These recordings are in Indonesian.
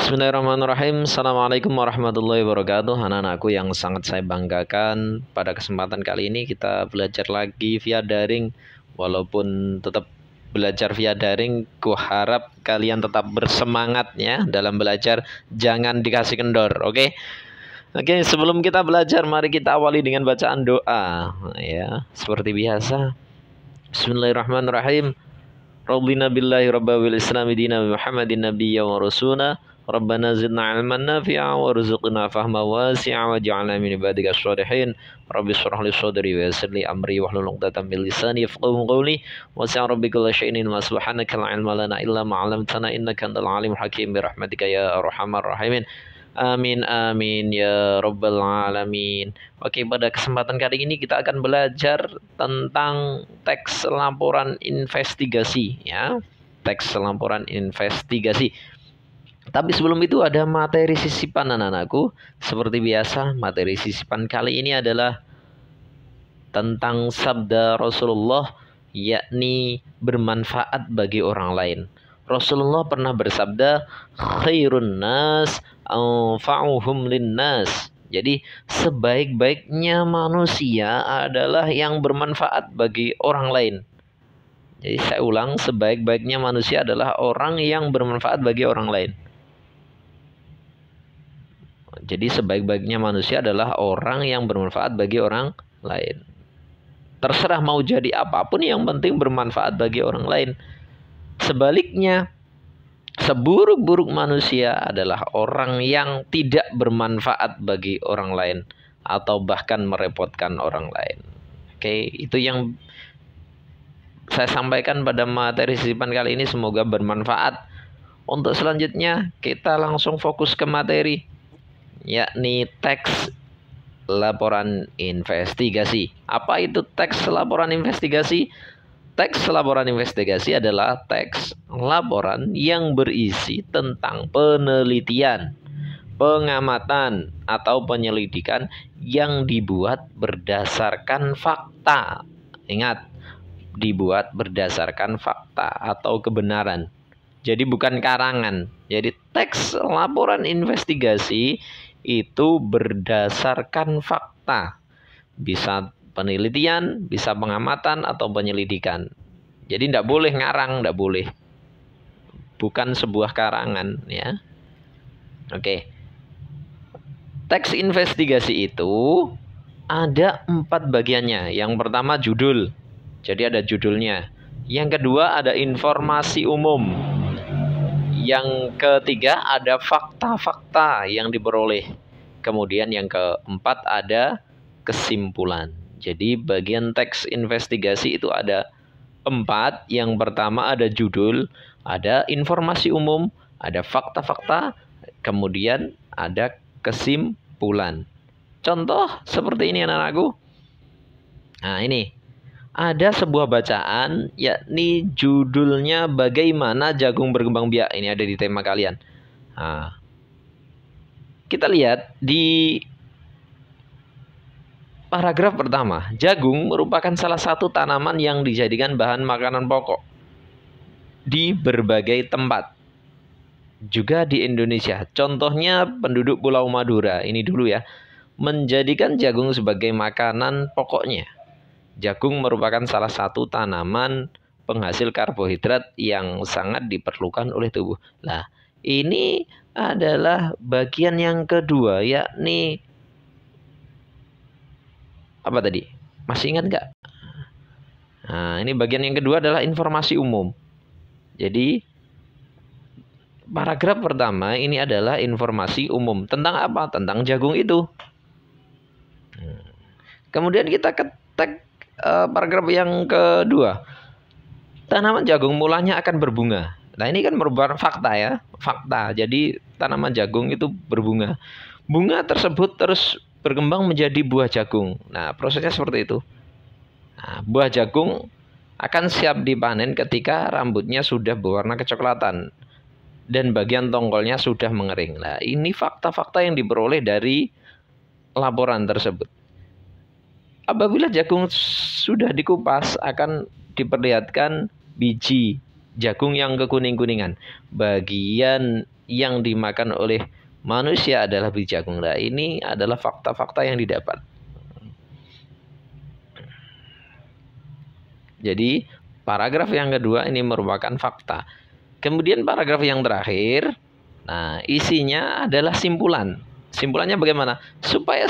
Bismillahirrahmanirrahim. Assalamualaikum warahmatullahi wabarakatuh. Anak-anakku yang sangat saya banggakan, pada kesempatan kali ini kita belajar lagi via daring. Walaupun tetap belajar via daring, kuharap kalian tetap bersemangat ya dalam belajar, jangan dikasih kendor, oke? Oke, sebelum kita belajar, mari kita awali dengan bacaan doa ya, seperti biasa. Bismillahirrahmanirrahim. Rabbina billahi rabba wal islami dina Muhammadin nabiyya wa rasuna. Rabbana zidna ilman nafi'a warzuqna fahma wasi'a waj'alna min ibadika sholihin. Rabbi shrah li sadri wa yassir li amri wahlul 'uqdatam min lisani yafqahu qawli. Wasi'a rabbika la syai'in wa subhanaka la ilma lana illa ma 'allamtana innaka antal alimul hakim bi rahmatika ya arhamar rahimin. Amin amin ya rabbal alamin. Oke, pada kesempatan kali ini kita akan belajar tentang teks laporan investigasi ya. Teks laporan investigasi. Tapi sebelum itu ada materi sisipan anak-anakku. Seperti biasa, materi sisipan kali ini adalah tentang sabda Rasulullah, yakni bermanfaat bagi orang lain. Rasulullah pernah bersabda, khairun nas anfa'uhum linnas. Jadi sebaik-baiknya manusia adalah yang bermanfaat bagi orang lain. Jadi saya ulang, sebaik-baiknya manusia adalah orang yang bermanfaat bagi orang lain. Jadi sebaik-baiknya manusia adalah orang yang bermanfaat bagi orang lain. Terserah mau jadi apapun, yang penting bermanfaat bagi orang lain. Sebaliknya, seburuk-buruk manusia adalah orang yang tidak bermanfaat bagi orang lain atau bahkan merepotkan orang lain. Oke, itu yang saya sampaikan pada materi sisipan kali ini, semoga bermanfaat. Untuk selanjutnya kita langsung fokus ke materi, yakni teks laporan investigasi. Apa itu teks laporan investigasi? Teks laporan investigasi adalah teks laporan yang berisi tentang penelitian, pengamatan, atau penyelidikan yang dibuat berdasarkan fakta. Ingat, dibuat berdasarkan fakta atau kebenaran. Jadi bukan karangan. Jadi teks laporan investigasi itu berdasarkan fakta. Bisa penelitian, bisa pengamatan atau penyelidikan. Jadi tidak boleh ngarang, tidak boleh. Bukan sebuah karangan ya. Oke. Teks investigasi itu ada 4 bagiannya. Yang pertama judul. Jadi ada judulnya. Yang kedua ada informasi umum. Yang ketiga ada fakta-fakta yang diperoleh. Kemudian yang keempat ada kesimpulan. Jadi bagian teks investigasi itu ada 4. Yang pertama ada judul, ada informasi umum, ada fakta-fakta, kemudian ada kesimpulan. Contoh seperti ini anak-anakku. Nah ini. Ada sebuah bacaan, yakni judulnya bagaimana jagung berkembang biak. Ini ada di tema kalian. Nah, kita lihat di paragraf pertama. Jagung merupakan salah satu tanaman yang dijadikan bahan makanan pokok di berbagai tempat, juga di Indonesia. Contohnya penduduk Pulau Madura, ini dulu ya, menjadikan jagung sebagai makanan pokoknya. Jagung merupakan salah satu tanaman penghasil karbohidrat yang sangat diperlukan oleh tubuh. Nah, ini adalah bagian yang kedua, yakni apa tadi? Masih ingat nggak? Nah, ini bagian yang kedua adalah informasi umum. Jadi, paragraf pertama ini adalah informasi umum. Tentang apa? Tentang jagung itu. Kemudian kita ke teks paragraf yang kedua. Tanaman jagung mulanya akan berbunga. Nah ini kan merupakan fakta ya. Fakta. Jadi tanaman jagung itu berbunga. Bunga tersebut terus berkembang menjadi buah jagung. Nah prosesnya seperti itu. Nah, buah jagung akan siap dipanen ketika rambutnya sudah berwarna kecoklatan dan bagian tongkolnya sudah mengering. Nah ini fakta-fakta yang diperoleh dari laporan tersebut. Apabila jagung sudah dikupas, akan diperlihatkan biji jagung yang kekuning-kuningan. Bagian yang dimakan oleh manusia adalah biji jagung. Nah, ini adalah fakta-fakta yang didapat. Jadi paragraf yang kedua ini merupakan fakta. Kemudian paragraf yang terakhir, nah isinya adalah simpulan. Simpulannya bagaimana? Supaya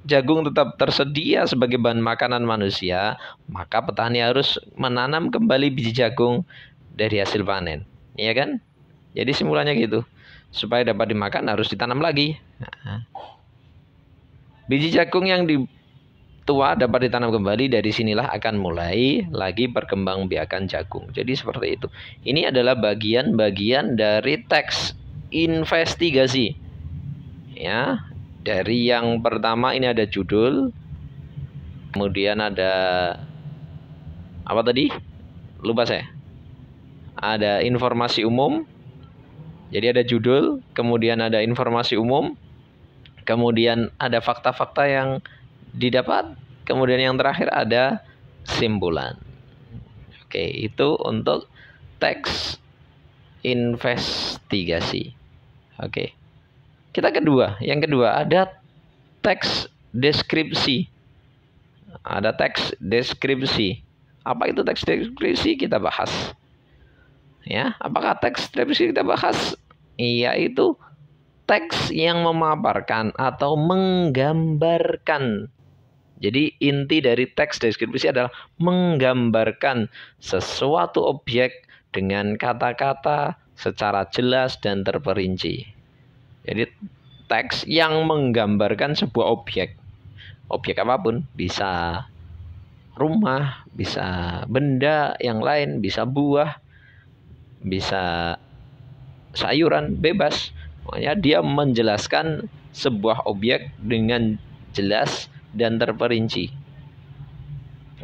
jagung tetap tersedia sebagai bahan makanan manusia, maka petani harus menanam kembali biji jagung dari hasil panen. Iya kan? Jadi simpulannya gitu. Supaya dapat dimakan harus ditanam lagi. Nah, biji jagung yang tua dapat ditanam kembali, dari sinilah akan mulai lagi perkembangbiakan jagung. Jadi seperti itu. Ini adalah bagian-bagian dari teks investigasi. Ya, dari yang pertama ini ada judul, kemudian ada apa tadi? Lupa saya. Ada informasi umum. Jadi ada judul, kemudian ada informasi umum, kemudian ada fakta-fakta yang didapat, kemudian yang terakhir ada simpulan. Oke, itu untuk teks investigasi. Oke. Kita yang kedua ada teks deskripsi. Ada teks deskripsi. Apa itu teks deskripsi? Kita bahas. Ya, apakah teks deskripsi kita bahas? Yaitu teks yang memaparkan atau menggambarkan. Jadi inti dari teks deskripsi adalah menggambarkan sesuatu objek dengan kata-kata secara jelas dan terperinci. Jadi teks yang menggambarkan sebuah objek. Objek apapun, bisa rumah, bisa benda yang lain, bisa buah, bisa sayuran, bebas. Makanya dia menjelaskan sebuah objek dengan jelas dan terperinci.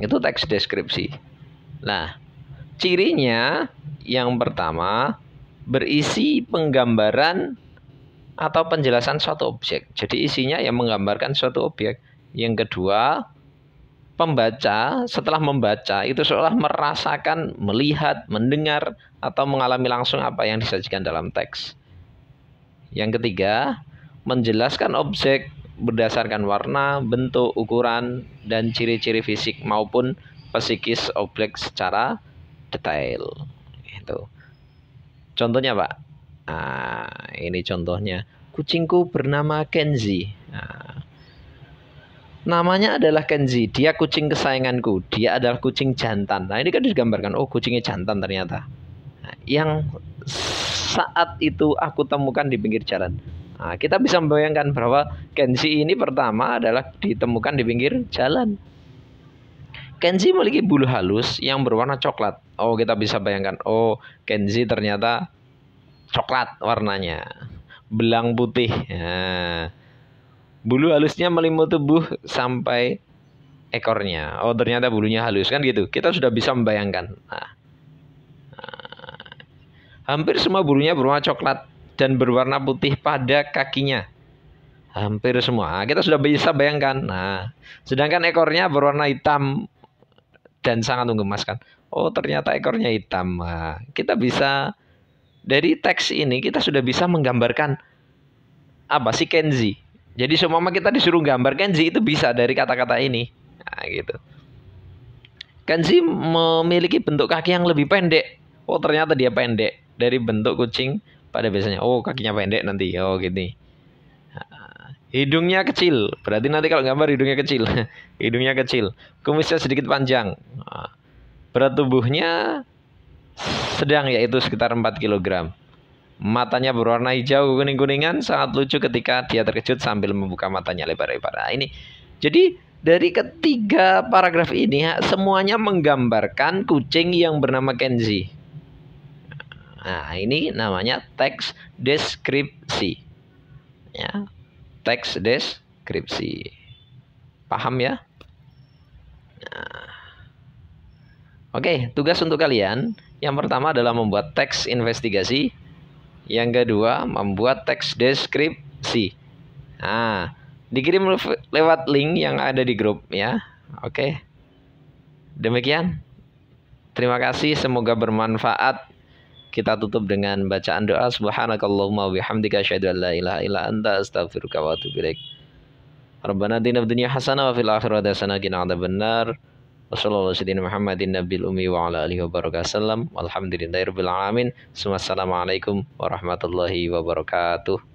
Itu teks deskripsi. Nah, cirinya yang pertama berisi penggambaran atau penjelasan suatu objek. Jadi isinya yang menggambarkan suatu objek. Yang kedua, pembaca setelah membaca itu seolah merasakan, melihat, mendengar, atau mengalami langsung apa yang disajikan dalam teks. Yang ketiga, menjelaskan objek berdasarkan warna, bentuk, ukuran, dan ciri-ciri fisik maupun psikis objek secara detail. Itu. Contohnya, Pak. Nah, ini contohnya. Kucingku bernama Kenzi. Nah, namanya adalah Kenzi. Dia kucing kesayanganku. Dia adalah kucing jantan. Nah, ini kan digambarkan. Oh, kucingnya jantan ternyata. Nah, yang saat itu aku temukan di pinggir jalan. Nah, kita bisa membayangkan bahwa Kenzi ini pertama adalah ditemukan di pinggir jalan. Kenzi memiliki bulu halus yang berwarna coklat. Oh, kita bisa bayangkan. Oh, Kenzi ternyata coklat warnanya. Belang putih. Nah, bulu halusnya meliputi tubuh sampai ekornya. Oh, ternyata bulunya halus kan gitu. Kita sudah bisa membayangkan. Nah, hampir semua bulunya berwarna coklat dan berwarna putih pada kakinya. Hampir semua. Nah, kita sudah bisa bayangkan. Nah, sedangkan ekornya berwarna hitam dan sangat menggemaskan. Oh, ternyata ekornya hitam. Nah, kita bisa dari teks ini kita sudah bisa menggambarkan apa sih Kenzi. Jadi seumpama kita disuruh gambar Kenzi itu bisa dari kata-kata ini. Nah, gitu. Kenzi memiliki bentuk kaki yang lebih pendek. Oh, ternyata dia pendek dari bentuk kucing pada biasanya. Oh, kakinya pendek nanti. Oh, gini. Nah, hidungnya kecil. Berarti nanti kalau gambar hidungnya kecil. Hidungnya kecil. Kumisnya sedikit panjang. Nah, berat tubuhnya sedang, yaitu sekitar 4 kg. Matanya berwarna hijau kuning-kuningan, sangat lucu ketika dia terkejut sambil membuka matanya lebar-lebar. Nah, ini. Jadi dari ketiga paragraf ini semuanya menggambarkan kucing yang bernama Kenzi. Nah, ini namanya teks deskripsi. Ya, teks deskripsi. Paham ya? Nah. Oke, tugas untuk kalian. Yang pertama adalah membuat teks investigasi. Yang kedua, membuat teks deskripsi. Nah, dikirim lewat link yang ada di grup ya. Oke. Demikian. Terima kasih, semoga bermanfaat. kita tutup dengan bacaan doa. Subhanakallahumma bihamdika asyhadu an la ilaha illa anta astaghfiruka wa atubu ilaik. Rabbana atina fid dunya hasanah wa fil akhirati hasanah wa qina adzabannar. Wassallallahu ala sayyidina Muhammadin nabiyil ummi wa ala alihi wa barakatuh. Walhamdulillahirabbil alamin. Wassalamualaikum warahmatullahi wabarakatuh.